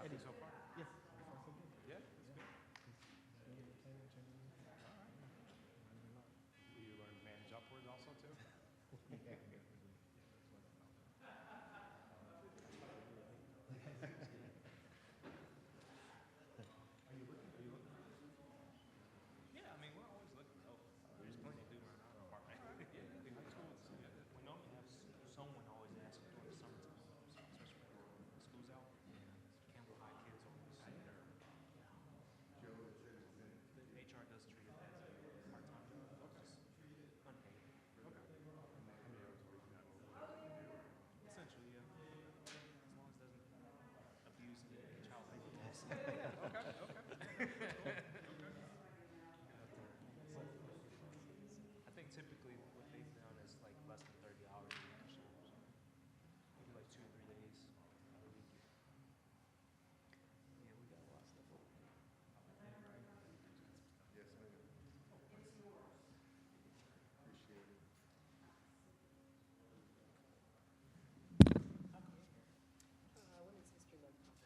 Friday so far. Yeah. Yeah, that's good. All right. You learn manage upwards also too? Yeah, I mean, we're always looking. Oh, there's plenty to do around our apartment. Yeah, that's cool. We normally have someone always asks during the summertime, especially when the school's out. Campbell High kids always, the HR does treat it as a part-time job. Okay. Just unpaid. Okay. How many hours a week now? Essentially, yeah. As long as it doesn't abuse any child labor laws. Yeah. Okay. Okay. Cool. Okay. I think typically what they've done is like less than 30 hours a week or so. Maybe like 2 or 3 days out of the week. Yeah, we got a lot of stuff over here. Yes, ma'am. Appreciate it. Women's History Month confirmation.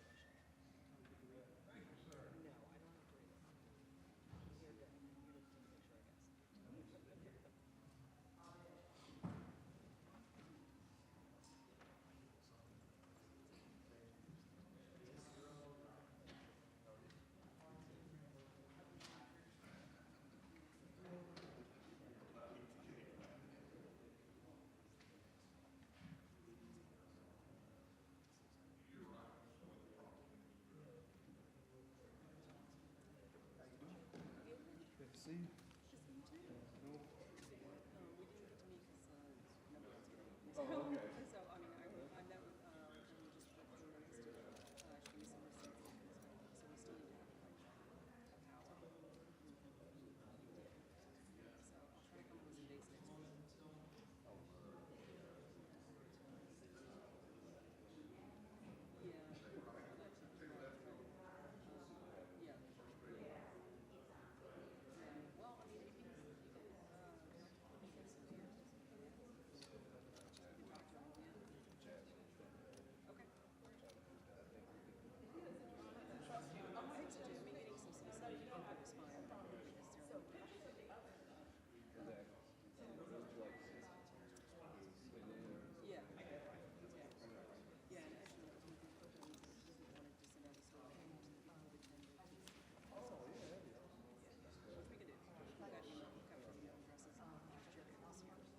No, I don't have to read it. You're good. You're just take a picture, I guess. Good to see you. We didn't get to meet because nobody else came. Oh, okay. So, I mean, I met with, and we just went through the list of, she gave me some receipts. So we still need to have like a power. So I'll try to come up with some dates next week. Yeah. Yeah. Well, I mean, you can okay. I think so too. I mean, getting some stuff is fine. Not necessarily. Yeah. Yeah, and actually, that was one thing I wanted to send out a survey to the people that attended. Which we could do. We got email kind of email addresses last year and this year. So it's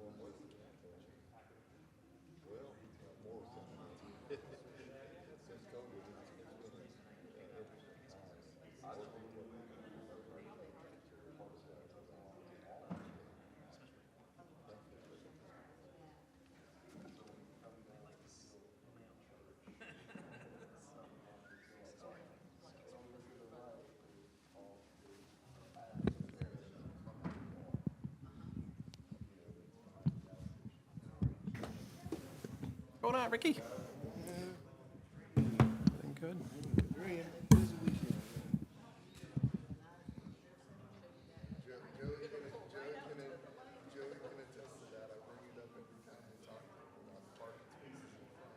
Well, more since COVID, it's been I don't know what Going on, Ricky? Doing good. Joey can attest to that. I bring it up every time we talk about the parking spaces in front.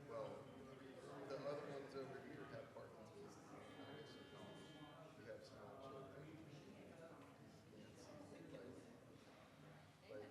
Well, the other ones over here have parking spaces. We have small children. Like,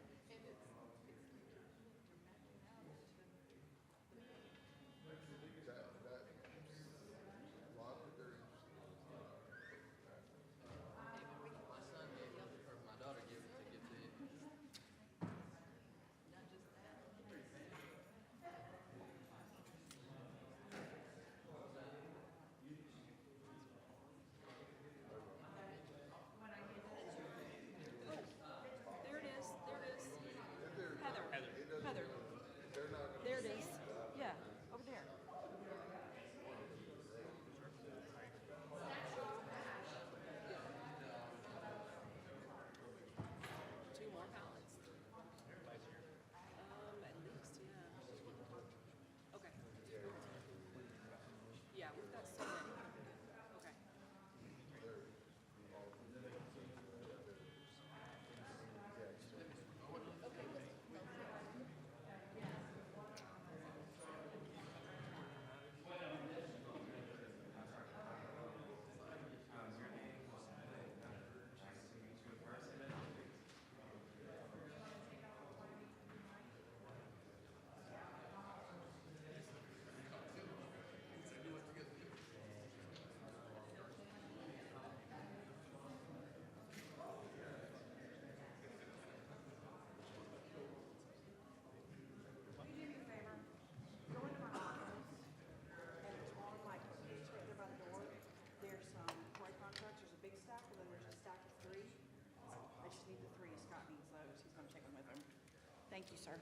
Thank you, sir.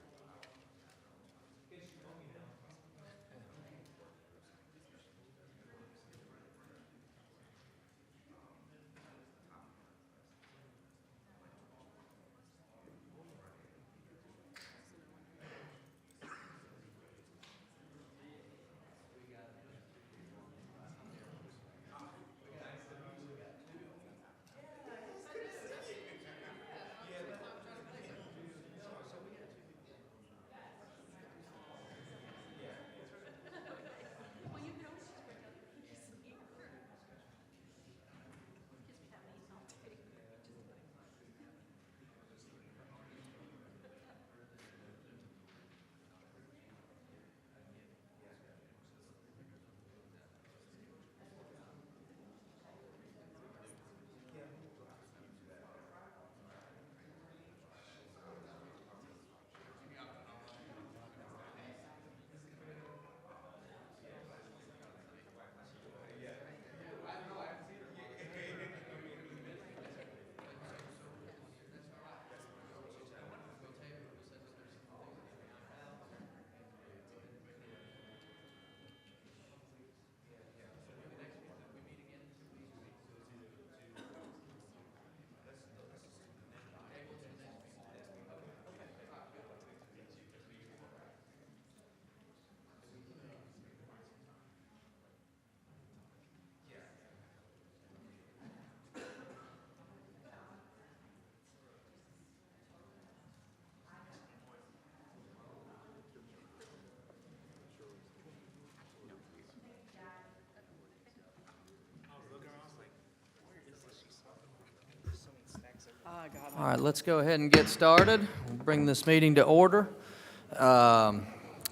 All right, let's go ahead and get started. We'll bring this meeting to order.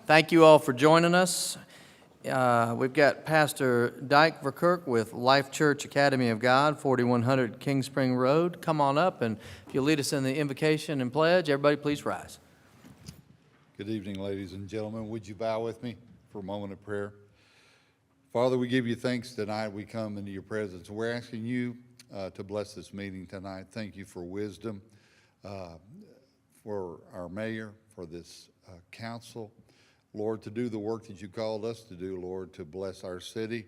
Thank you all for joining us. We've got Pastor Dyke Verkirk with Life Church Academy of God, 4100 King Spring Road. Come on up, and if you'll lead us in the invocation and pledge, everybody please rise. Good evening, ladies and gentlemen. Would you bow with me for a moment of prayer? Father, we give you thanks tonight. We come into your presence. We're asking you to bless this meeting tonight. Thank you for wisdom, for our mayor, for this council. Lord, to do the work that you called us to do, Lord, to bless our city.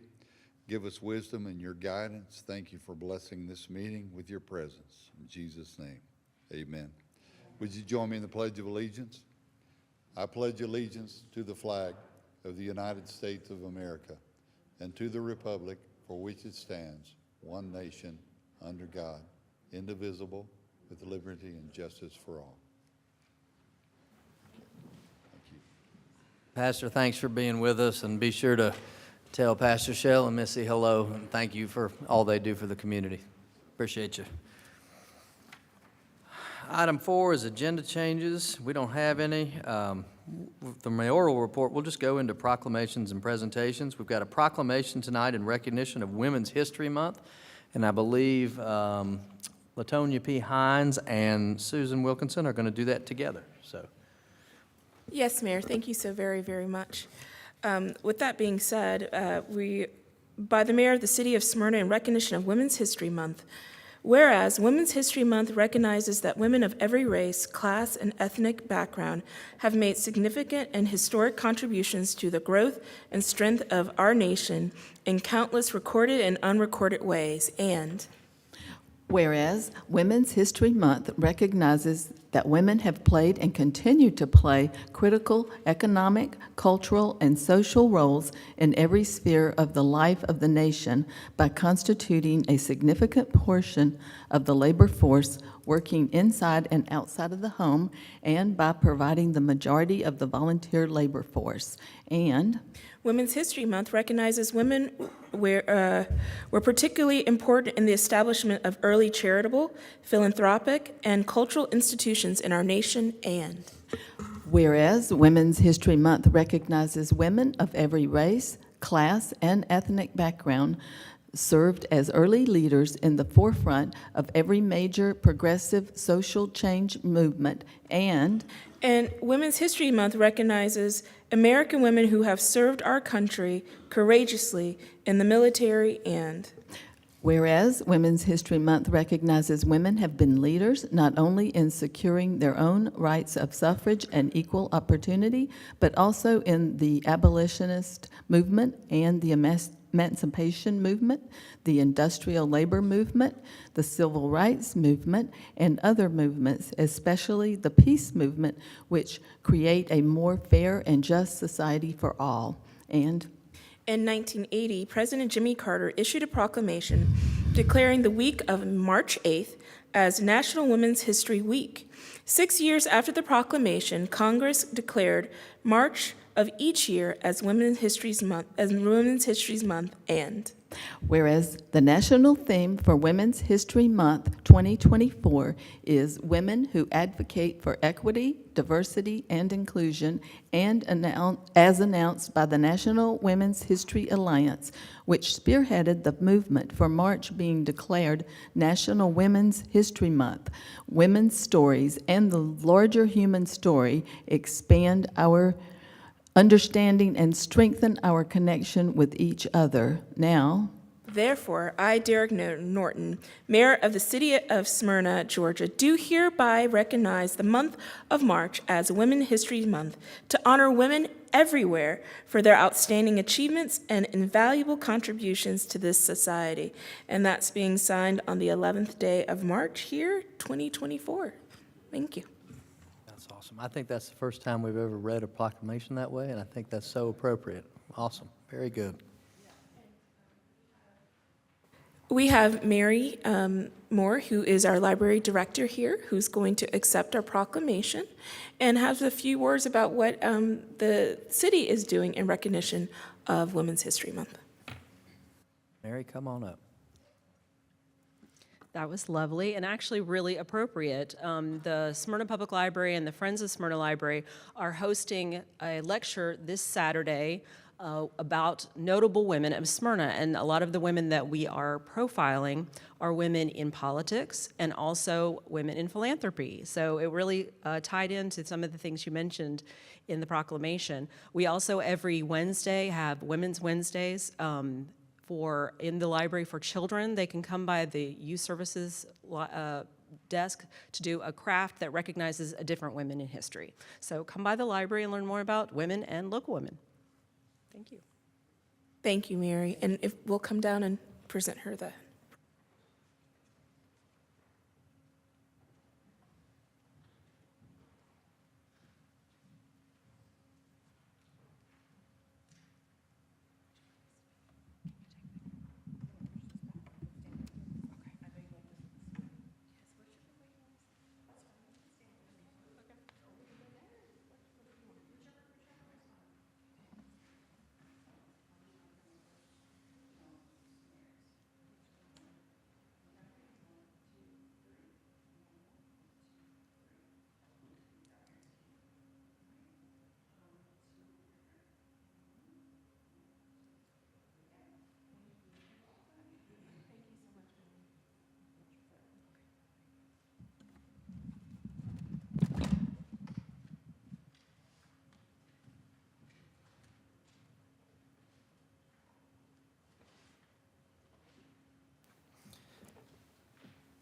Give us wisdom and your guidance. Thank you for blessing this meeting with your presence. In Jesus' name, amen. Would you join me in the Pledge of Allegiance? I pledge allegiance to the flag of the United States of America and to the republic for which it stands, one nation, under God, indivisible, with liberty and justice for all. Thank you. Pastor, thanks for being with us, and be sure to tell Pastor Shell and Missy hello, and thank you for all they do for the community. Appreciate you. Item 4 is agenda changes. We don't have any. The mayoral report, we'll just go into proclamations and presentations. We've got a proclamation tonight in recognition of Women's History Month, and I believe Latonia P. Hines and Susan Wilkinson are going to do that together. So, Yes, Mayor, thank you so very, very much. With that being said, by the Mayor of the City of Smyrna in recognition of Women's History Month, whereas Women's History Month recognizes that women of every race, class, and ethnic background have made significant and historic contributions to the growth and strength of our nation in countless recorded and unrecorded ways, and whereas Women's History Month recognizes that women have played and continue to play critical economic, cultural, and social roles in every sphere of the life of the nation by constituting a significant portion of the labor force working inside and outside of the home, and by providing the majority of the volunteer labor force. And Women's History Month recognizes women were particularly important in the establishment of early charitable, philanthropic, and cultural institutions in our nation, and whereas Women's History Month recognizes women of every race, class, and ethnic background served as early leaders in the forefront of every major progressive social change movement, and Women's History Month recognizes American women who have served our country courageously in the military, and Whereas Women's History Month recognizes women have been leaders not only in securing their own rights of suffrage and equal opportunity, but also in the abolitionist movement and the emancipation movement, the industrial labor movement, the civil rights movement, and other movements, especially the peace movement, which create a more fair and just society for all. And In 1980, President Jimmy Carter issued a proclamation declaring the week of March 8th as National Women's History Week. 6 years after the proclamation, Congress declared March of each year as Women's History Month, and whereas the national theme for Women's History Month 2024 is Women Who Advocate for Equity, Diversity, and Inclusion, and as announced by the National Women's History Alliance, which spearheaded the movement for March being declared National Women's History Month. Women's stories and the larger human story expand our understanding and strengthen our connection with each other. Now, therefore, I, Derek Norton, Mayor of the City of Smyrna, Georgia, do hereby recognize the month of March as Women's History Month to honor women everywhere for their outstanding achievements and invaluable contributions to this society. And that's being signed on the 11th day of March here, 2024. Thank you. That's awesome. I think that's the first time we've ever read a proclamation that way, and I think that's so appropriate. Awesome. Very good. We have Mary Moore, who is our library director here, who's going to accept our proclamation and have a few words about what the city is doing in recognition of Women's History Month. Mary, come on up. That was lovely and actually really appropriate. The Smyrna Public Library and the Friends of Smyrna Library are hosting a lecture this Saturday about notable women of Smyrna. And a lot of the women that we are profiling are women in politics and also women in philanthropy. So it really tied into some of the things you mentioned in the proclamation. We also every Wednesday have Women's Wednesdays in the library for children. They can come by the youth services desk to do a craft that recognizes a different women in history. So come by the library and learn more about women and local women. Thank you. Thank you, Mary. And if we'll come down and present her the.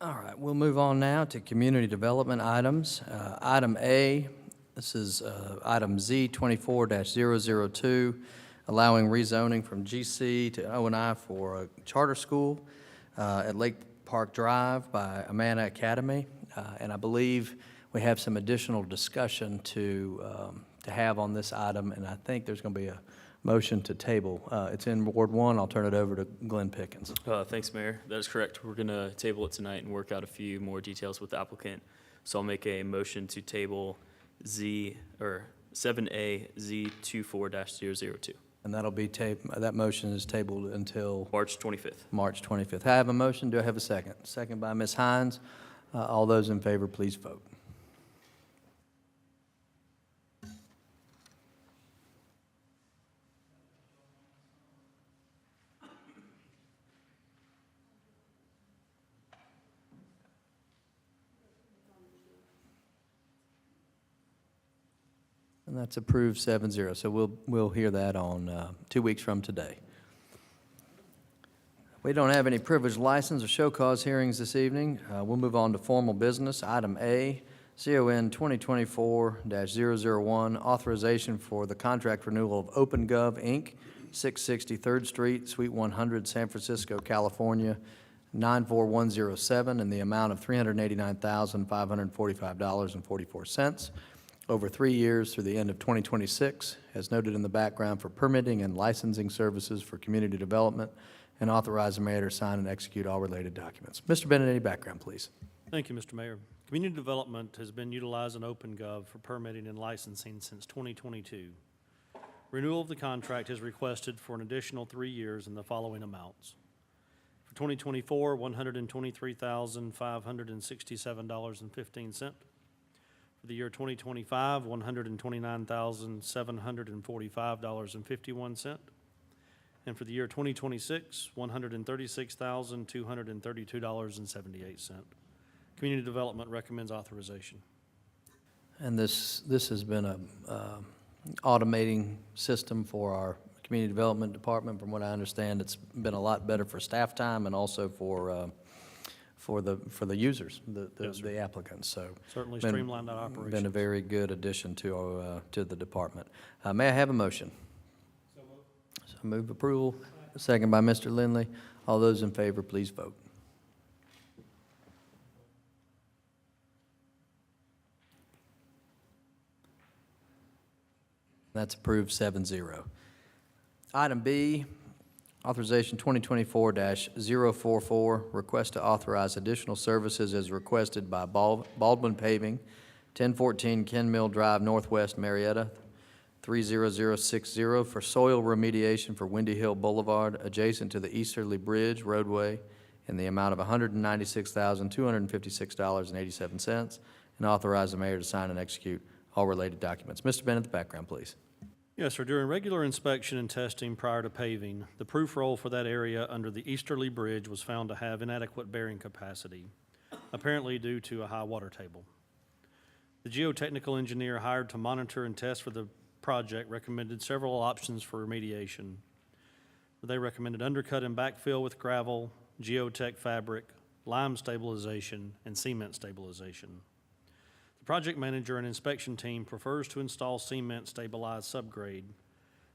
All right, we'll move on now to community development items. Item A, this is item Z 24-002, allowing rezoning from GC to O&I for a charter school at Lake Park Drive by Amana Academy. And I believe we have some additional discussion to have on this item, and I think there's going to be a motion to table. It's in Ward 1. I'll turn it over to Glenn Pickens. Thanks, Mayor. That is correct. We're going to table it tonight and work out a few more details with the applicant. So I'll make a motion to table 7A Z24-002. And that'll be that motion is tabled until March 25th. March 25th. I have a motion. Do I have a second? Second by Ms. Hines. All those in favor, please vote. And that's approved 7-0. So we'll hear that on 2 weeks from today. We don't have any privileged license or show cause hearings this evening. We'll move on to formal business. Item A, CON 2024-001, authorization for the contract renewal of OpenGov, Inc., 660 3rd Street, Suite 100, San Francisco, California, 94107, in the amount of $389,545.44 over 3 years through the end of 2026, as noted in the background, for permitting and licensing services for community development, and authorize the mayor to sign and execute all related documents. Mr. Bennett, any background, please? Thank you, Mr. Mayor. Community development has been utilizing OpenGov for permitting and licensing since 2022. Renewal of the contract is requested for an additional 3 years in the following amounts. For 2024, $123,567.15. For the year 2025, $129,745.51. And for the year 2026, $136,232.78. Community Development recommends authorization. And this has been a automating system for our community development department. From what I understand, it's been a lot better for staff time and also for the users, Yes, sir. the applicants. So Certainly been- streamlined that operation. Been a very good addition to the department. May I have a motion? So move approval. Second by Mr. Lindley. All those in favor, please vote. That's approved 7-0. Item B, authorization 2024-044, request to authorize additional services as requested by Baldwin Paving, 1014 Ken Mill Drive Northwest, Marietta, 30060, for soil remediation for Windy Hill Boulevard adjacent to the Easterly Bridge roadway in the amount of $196,256.87, and authorize the mayor to sign and execute all related documents. Mr. Bennett, the background, please. Yes, sir. During regular inspection and testing prior to paving, the proof roll for that area under the Easterly Bridge was found to have inadequate bearing capacity, apparently due to a high water table. The geotechnical engineer hired to monitor and test for the project recommended several options for remediation. They recommended undercut and backfill with gravel, geotech fabric, lime stabilization, and cement stabilization. The project manager and inspection team prefers to install cement stabilized subgrade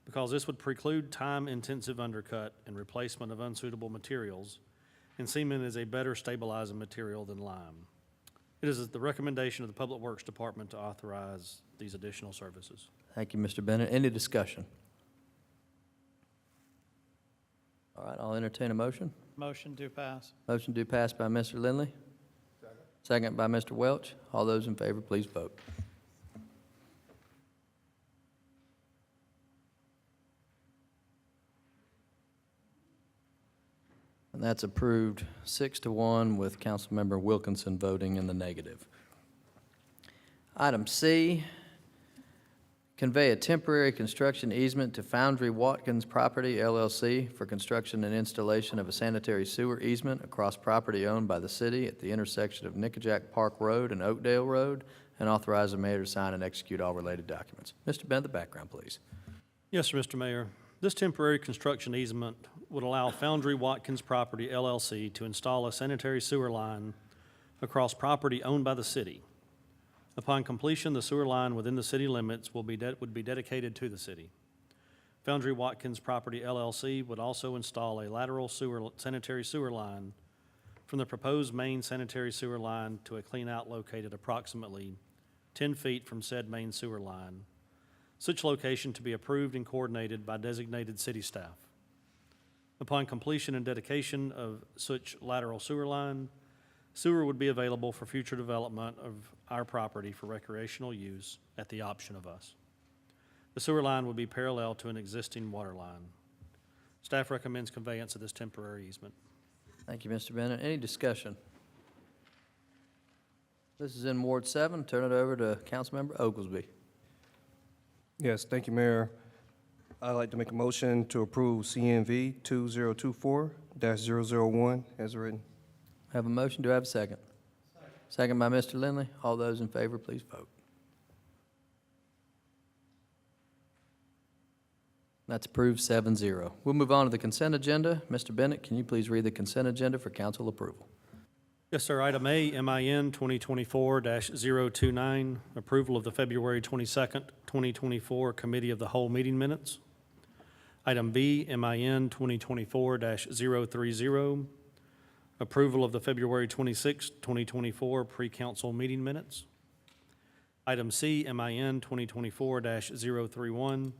because this would preclude time-intensive undercut and replacement of unsuitable materials, and cement is a better stabilizing material than lime. It is the recommendation of the Public Works Department to authorize these additional services. Thank you, Mr. Bennett. Any discussion? All right, I'll entertain a motion. Motion to pass. Motion to pass by Mr. Lindley. Second by Mr. Welch. All those in favor, please vote. And that's approved 6-1 with Councilmember Wilkinson voting in the negative. Item C, convey a temporary construction easement to Foundry Watkins Property LLC for construction and installation of a sanitary sewer easement across property owned by the city at the intersection of Nickajack Park Road and Oakdale Road, and authorize the mayor to sign and execute all related documents. Mr. Bennett, the background, please. Yes, sir, Mr. Mayor. This temporary construction easement would allow Foundry Watkins Property LLC to install a sanitary sewer line across property owned by the city. Upon completion, the sewer line within the city limits would be dedicated to the city. Foundry Watkins Property LLC would also install a lateral sanitary sewer line from the proposed main sanitary sewer line to a cleanout located approximately 10 feet from said main sewer line, such location to be approved and coordinated by designated city staff. Upon completion and dedication of such lateral sewer line, sewer would be available for future development of our property for recreational use at the option of us. The sewer line would be parallel to an existing water line. Staff recommends conveyance of this temporary easement. Thank you, Mr. Bennett. Any discussion? This is in Ward 7. Turn it over to Councilmember Oglesby. Yes, thank you, Mayor. I'd like to make a motion to approve CNV 2024-001 as written. Have a motion. Do I have a second? Second by Mr. Lindley. All those in favor, please vote. That's approved 7-0. We'll move on to the consent agenda. Mr. Bennett, can you please read the consent agenda for council approval? Yes, sir. Item A, MIN 2024-029, approval of the February 22nd, 2024 Committee of the Whole meeting minutes. Item B, MIN 2024-030, approval of the February 26th, 2024 pre-council meeting minutes. Item C, MIN 2024-031,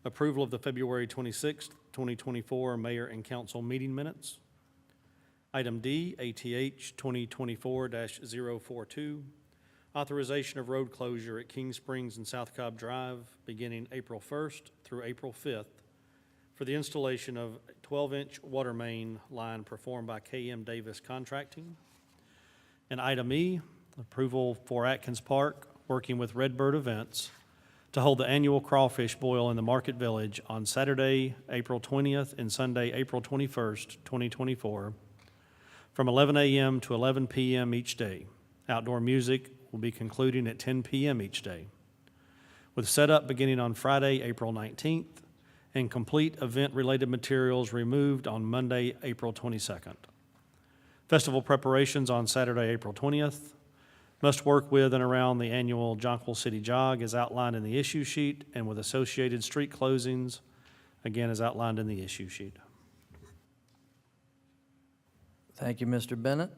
approval of the February 26th, 2024 mayor and council meeting minutes. Item D, ATH 2024-042, authorization of road closure at King Springs and South Cobb Drive beginning April 1st through April 5th for the installation of 12-inch water main line performed by KM Davis Contracting. And item E, approval for Atkins Park, working with Redbird Events, to hold the annual crawfish boil in the Market Village on Saturday, April 20th and Sunday, April 21st, 2024, from 11 a.m. to 11 p.m. each day. Outdoor music will be concluding at 10 p.m. each day, with setup beginning on Friday, April 19th, and complete event-related materials removed on Monday, April 22nd. Festival preparations on Saturday, April 20th. Must work with and around the annual Jonquil City Jog as outlined in the issue sheet and with associated street closings, again as outlined in the issue sheet. Thank you, Mr. Bennett.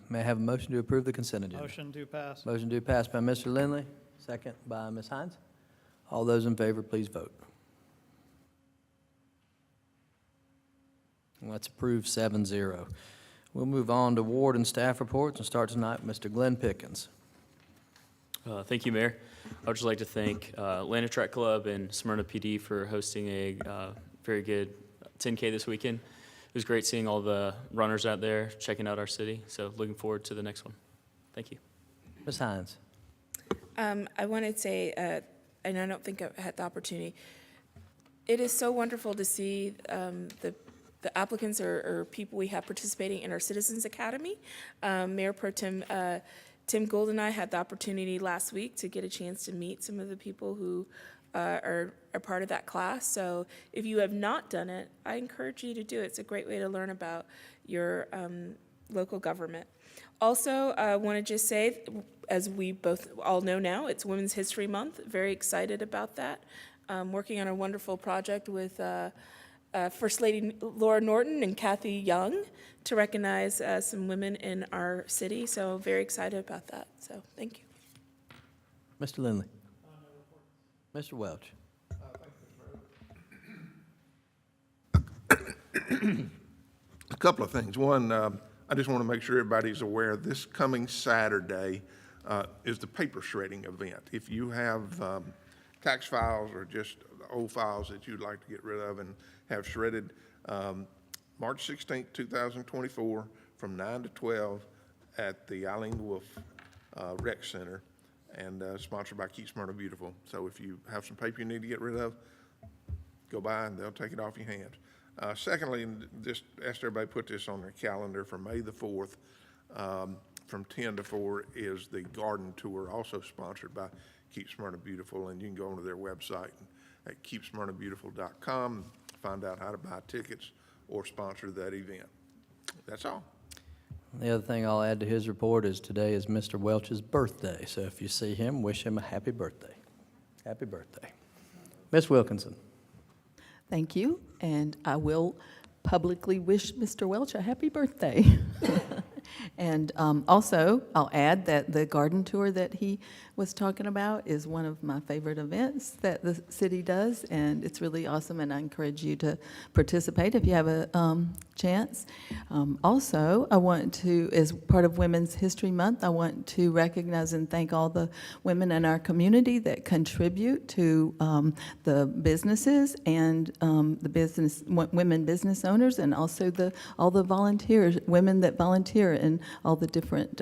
May I have a motion to approve the consent agenda? Motion to pass. Motion to pass by Mr. Lindley, second by Ms. Hines. All those in favor, please vote. And that's approved 7-0. We'll move on to ward and staff reports and start tonight with Mr. Glenn Pickens. Thank you, Mayor. I would just like to thank Atlanta Track Club and Smyrna PD for hosting a very good 10K this weekend. It was great seeing all the runners out there checking out our city, so looking forward to the next one. Thank you. Ms. Hines. I wanted to say, and I don't think I've had the opportunity, it is so wonderful to see the applicants or people we have participating in our Citizens Academy. Mayor Pro Tem Tim Gould and I had the opportunity last week to get a chance to meet some of the people who are part of that class. So if you have not done it, I encourage you to do it. It's a great way to learn about your local government. Also, I want to just say, as we both all know now, it's Women's History Month. Very excited about that. Working on a wonderful project with First Lady Laura Norton and Kathy Young to recognize some women in our city. So very excited about that. So thank you. Mr. Lindley. Mr. Welch. A couple of things. One, I just want to make sure everybody's aware this coming Saturday is the paper shredding event. If you have tax files or just old files that you'd like to get rid of and have shredded, March 16th, 2024, from 9 to 12 at the Eileen Wolf Rec Center, and sponsored by Keep Smyrna Beautiful. So if you have some paper you need to get rid of, go by and they'll take it off your hands. Secondly, and just asked everybody to put this on their calendar for May the 4th, from 10 to 4 is the garden tour, also sponsored by Keep Smyrna Beautiful, and you can go onto their website at keepsmyrnabeautiful.com, find out how to buy tickets or sponsor that event. That's all. The other thing I'll add to his report is today is Mr. Welch's birthday. So if you see him, wish him a happy birthday. Happy birthday. Ms. Wilkinson. Thank you, and I will publicly wish Mr. Welch a happy birthday. And also, I'll add that the garden tour that he was talking about is one of my favorite events that the city does, and it's really awesome, and I encourage you to participate if you have a chance. Also, I want to, as part of Women's History Month, I want to recognize and thank all the women in our community that contribute to the businesses and the women business owners, and also all the volunteers, women that volunteer in all the different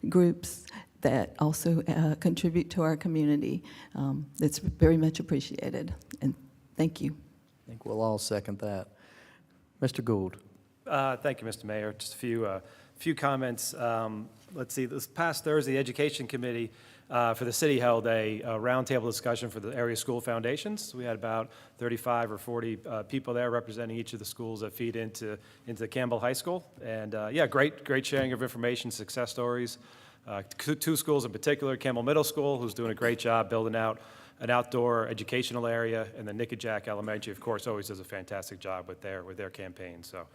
groups that also contribute to our community. It's very much appreciated, and thank you. I think we'll all second that. Mr. Gould. Thank you, Mr. Mayor. Just a few comments. Let's see, this past Thursday, the Education Committee for the city held a roundtable discussion for the area school foundations. We had about 35 or 40 people there representing each of the schools that feed into Campbell High School. And yeah, great sharing of information, success stories. Two schools in particular, Campbell Middle School, who's doing a great job building out an outdoor educational area, and the Nickajack Elementary, of course, always does a fantastic job with their campaign. So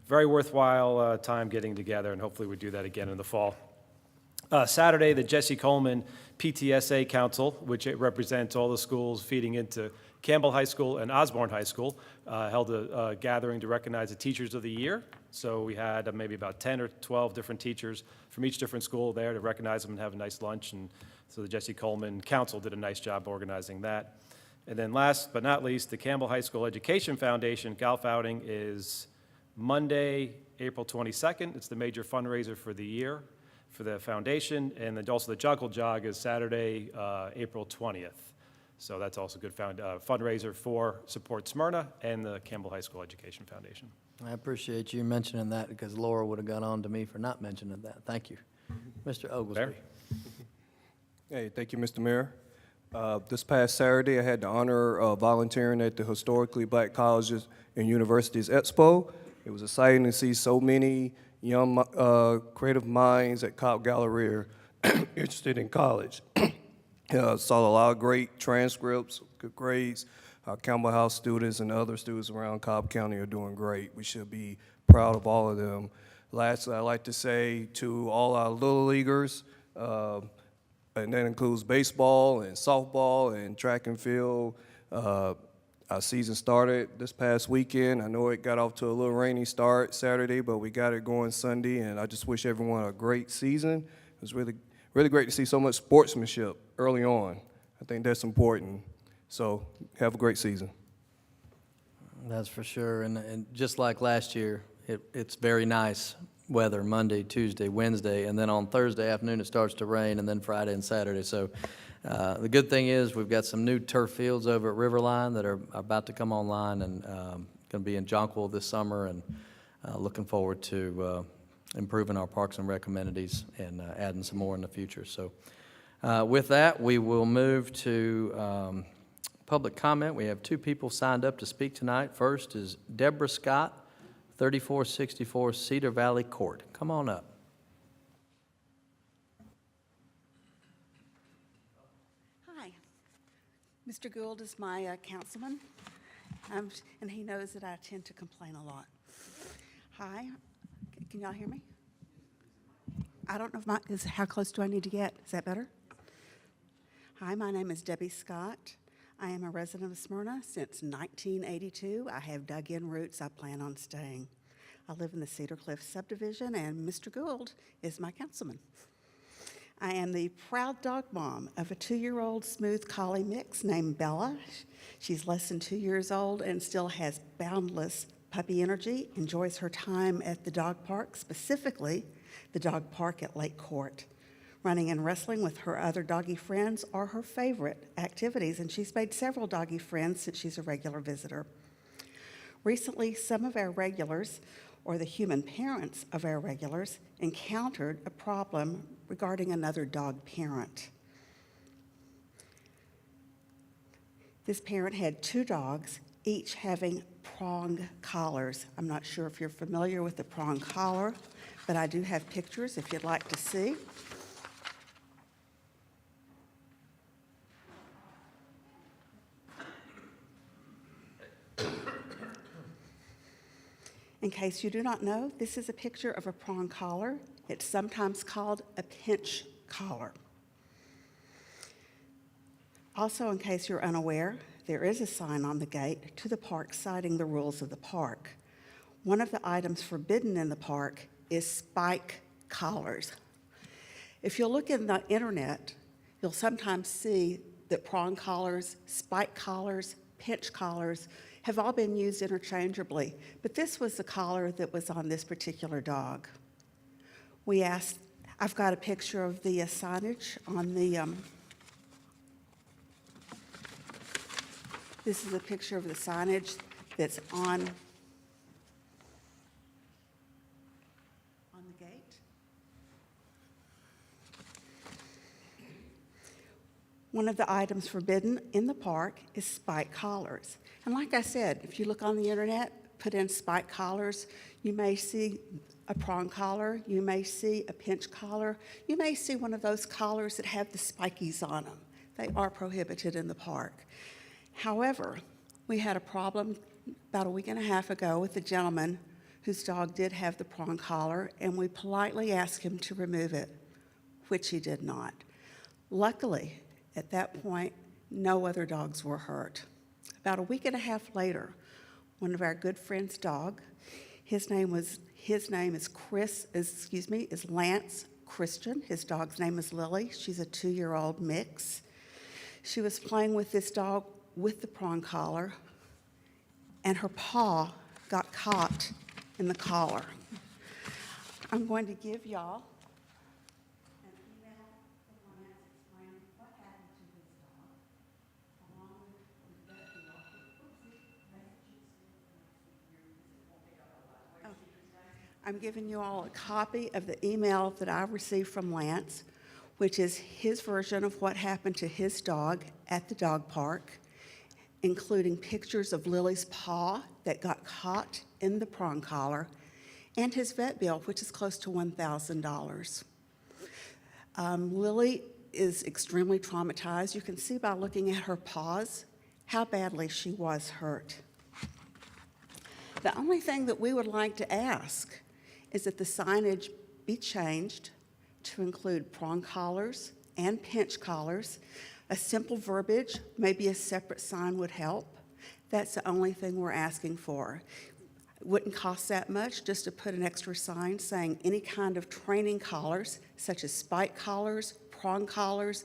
very worthwhile time getting together, and hopefully we do that again in the fall. Saturday, the Jesse Coleman PTSA Council, which it represents all the schools feeding into Campbell High School and Osborne High School, held a gathering to recognize the Teachers of the Year. So we had maybe about 10 or 12 different teachers from each different school there to recognize them and have a nice lunch. And so the Jesse Coleman Council did a nice job organizing that. And then last but not least, the Campbell High School Education Foundation golf outing is Monday, April 22nd. It's the major fundraiser for the year for the foundation. And then also the Jungle Jog is Saturday, April 20th. So that's also a good fundraiser for Support Smyrna and the Campbell High School Education Foundation. I appreciate you mentioning that because Laura would have gone on to me for not mentioning that. Thank you. Mr. Oglesby. Mayor? Hey, thank you, Mr. Mayor. This past Saturday, I had the honor of volunteering at the Historically Black Colleges and Universities Expo. It was exciting to see so many young creative minds at Cobb Galleria interested in college. Saw a lot of great transcripts, good grades. Campbell House students and other students around Cobb County are doing great. We should be proud of all of them. Lastly, I'd like to say to all our little leaguers, and that includes baseball and softball and track and field. Our season started this past weekend. I know it got off to a little rainy start Saturday, but we got it going Sunday, and I just wish everyone a great season. It was really great to see so much sportsmanship early on. I think that's important. So have a great season. That's for sure. And just like last year, it's very nice weather Monday, Tuesday, Wednesday, and then on Thursday afternoon it starts to rain, and then Friday and Saturday. So the good thing is we've got some new turf fields over at Riverline that are about to come online and going to be in Jonquil this summer, and looking forward to improving our parks and rec amenities and adding some more in the future. So with that, we will move to public comment. We have two people signed up to speak tonight. First is Deborah Scott, 3464 Cedar Valley Court. Come on up. Hi. Mr. Gould is my councilman, and he knows that I tend to complain a lot. Hi. Can y'all hear me? I don't know if how close do I need to get? Is that better? Hi, my name is Debbie Scott. I am a resident of Smyrna since 1982. I have dug in roots. I plan on staying. I live in the Cedar Cliff subdivision, and Mr. Gould is my councilman. I am the proud dog mom of a 2-year-old smooth collie mix named Bella. She's less than 2 years old and still has boundless puppy energy, enjoys her time at the dog park, specifically the dog park at Lake Court. Running and wrestling with her other doggy friends are her favorite activities, and she's made several doggy friends since she's a regular visitor. Recently, some of our regulars, or the human parents of our regulars, encountered a problem regarding another dog parent. This parent had 2 dogs, each having prong collars. I'm not sure if you're familiar with the prong collar, but I do have pictures if you'd like to see. In case you do not know, this is a picture of a prong collar. It's sometimes called a pinch collar. Also, in case you're unaware, there is a sign on the gate to the park citing the rules of the park. One of the items forbidden in the park is spike collars. If you'll look in the internet, you'll sometimes see that prong collars, spike collars, pinch collars have all been used interchangeably, but this was the collar that was on this particular dog. We asked, I've got a picture of the signage on the, this is a picture of the signage that's on the gate. One of the items forbidden in the park is spike collars. And like I said, if you look on the internet, put in spike collars, you may see a prong collar, you may see a pinch collar, you may see one of those collars that have the spikies on them. They are prohibited in the park. However, we had a problem about a week and a half ago with a gentleman whose dog did have the prong collar, and we politely asked him to remove it, which he did not. Luckily, at that point, no other dogs were hurt. About a week and a half later, one of our good friend's dog, his name is Lance Christian. His dog's name is Lily. She's a 2-year-old mix. She was playing with this dog with the prong collar, and her paw got caught in the collar. I'm going to give y'all an email from Lance explaining what happened to his dog, along with the vet bill. I'm giving you all a copy of the email that I received from Lance, which is his version of what happened to his dog at the dog park, including pictures of Lily's paw that got caught in the prong collar, and his vet bill, which is close to $1,000. Lily is extremely traumatized. You can see by looking at her paws how badly she was hurt. The only thing that we would like to ask is that the signage be changed to include prong collars and pinch collars. A simple verbiage, maybe a separate sign would help. That's the only thing we're asking for. It wouldn't cost that much just to put an extra sign saying any kind of training collars, such as spike collars, prong collars,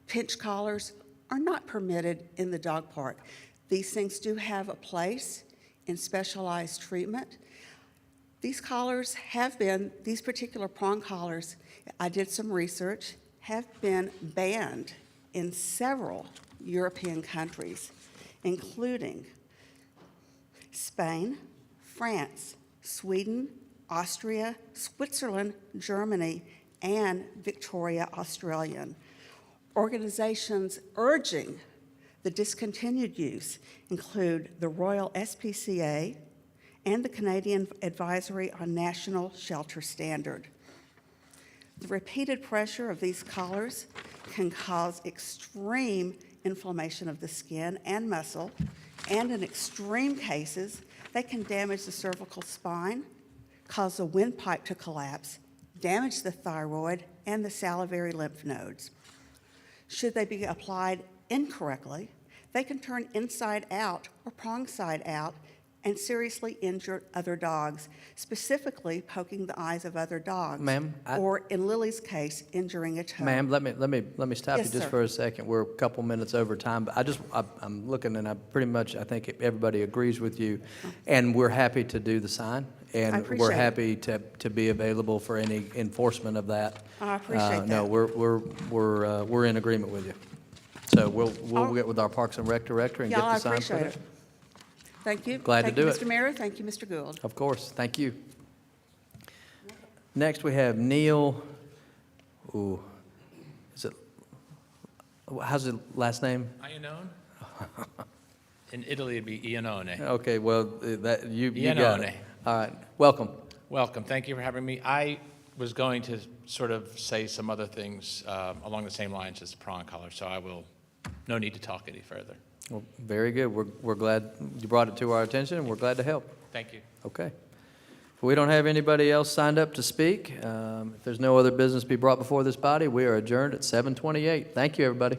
pinch collars, are not permitted in the dog park. These things do have a place in specialized treatment. These collars these particular prong collars, I did some research, have been banned in several European countries, including Spain, France, Sweden, Austria, Switzerland, Germany, and Victoria, Australia. Organizations urging the discontinued use include the Royal SPCA and the Canadian Advisory on National Shelter Standard. The repeated pressure of these collars can cause extreme inflammation of the skin and muscle, and in extreme cases, they can damage the cervical spine, cause the windpipe to collapse, damage the thyroid, and the salivary lymph nodes. Should they be applied incorrectly, they can turn inside out or prong side out and seriously injure other dogs, specifically poking the eyes of other dogs. Ma'am, or in Lily's case, injuring a toe. Ma'am, let me stop you Yes, just sir. for a second. We're a couple minutes over time, but I'm looking, and I think everybody agrees with you, and we're happy to do the sign, and appreciate we're it. happy to be available for any enforcement of that. I appreciate No, that. we're in agreement with you. So we'll get with our Parks and Rec director and get Y'all, I the sign put appreciate up. it. Thank you. Glad to do it. Thank you, Mr. Mayor. Thank you, Mr. Gould. Of course, thank you. Next, we have Neil, how's his last name? Iannone? In Italy, it'd be Iannone. Okay, well, you got it. Iannone. All right, welcome. Welcome. Thank you for having me. I was going to sort of say some other things along the same lines as the prong collar, so no need to talk any further. Well, very good. We're glad you brought it to our attention, and we're glad to help. Thank you. Okay. If we don't have anybody else signed up to speak, if there's no other business to be brought before this body, we are adjourned at 7:28. Thank you, everybody.